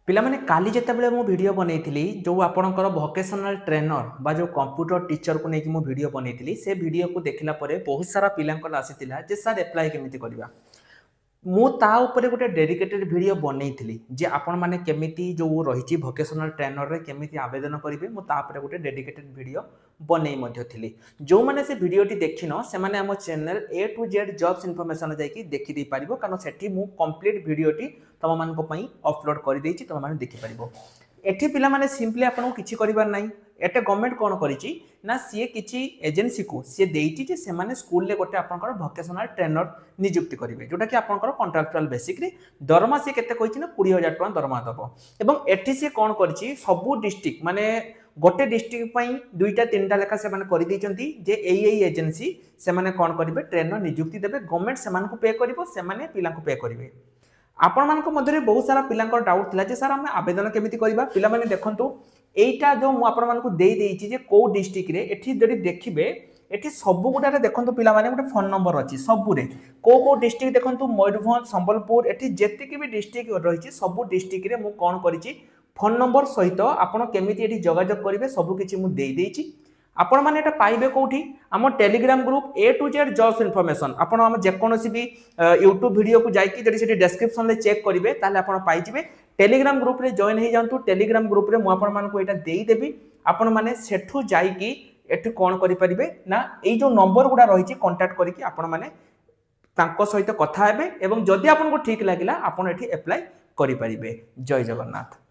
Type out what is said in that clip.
पिला माने काली जेतेबेले मु वीडियो बनैथिली जो आपणकर वोकेशनल ट्रेनर बा जो कंप्यूटर टीचर को लेकिन मु वीडियो बनैथिली से वीडियो को देखला परे बहुत सारा पिलांकर आसीतिला जे सर अप्लाई केमिति करबा मु ता ऊपर गोटे डेडिकेटेड वीडियो बनैथिली जे आपण माने केमिति जो रहिछि वोकेशनल ट्रेनर रे केमिति आवेदन करिवे मु ता ऊपर गोटे डेडिकेटेड वीडियो बनै मध्य थिली जो माने से वीडियोटी देखिनो से माने हम channel A to Z jobs information जाई देखि दे पारिबो कारण सेठी मु कंप्लीट वीडियोटी तम मान को पई अपलोड कर देछि तम मान देखि पारिबो एठी पिला माने सिंपली आपन किछि करिबार नै एटे गवर्नमेंट कोन करिछि ना सी किछि एजेंसी को सी देइछि जे से माने स्कूल ले गोटे आपनकर वोकेशनल ट्रेनर नियुक्ति करिवे जोटा कि आपनकर कॉन्ट्रैक्चुअल बेसिक रे दरमा से केते कहिछि ना 20000 टका दरमा दबो एवं एठी से कोन करिछि सबु डिस्ट्रिक्ट माने गोटे डिस्ट्रिक्ट पई दुईटा तीनटा लेखा से माने करि दैचंती जे एई एजेंसी से माने कोन करिवे ट्रेनर नियुक्ति देबे गवर्नमेंट से मान को पे करिवो से माने पिला को पे करिवे आपण मान को मधरे बहुत सारा पिलांकर डाउट थिला जे सर हम आवेदन केमिति करबा पिला माने देखंतु एइटा जो मु आपण मान को देई देइछि जे को डिस्ट्रिक्ट रे एठी जडी देखिबे एठी सब गुडारे देखंतु पिला माने गोटे फोन नंबर अछि सब रे को डिस्ट्रिक्ट देखंतु मयूरभंज संबलपुर एठी जेतिकि भी डिस्ट्रिक्ट रहिछि सब डिस्ट्रिक्ट रे मु कोन करिछि फोन नंबर सहित आपण केमिति एठी जोगाजोग करिवे सब किछि मु देई देइछि आपण माने एटा पाइबे कोठी हम Telegram group A to Z jobs information आपण हम जे कोनोसी भी यूट्यूब वीडियो को जाईकी जदी सेठी डिस्क्रिप्शन ले चेक करिवे ताले आपण पाइ जिवे टेलीग्राम ग्रुप रे जॉइन हे जानतु टेलीग्राम ग्रुप रे मु आपण मान को एटा देई देबी आपण माने सेठु जाईकी एठी कोन करि परिबे ना एई जो नंबर गुडा रहिछि कांटेक्ट करिकी आपण माने तांको सहित कथा हेबे एवं जदी आपण को ठीक लागिला आपण एठी अप्लाई करि परिबे जय जगन्नाथ।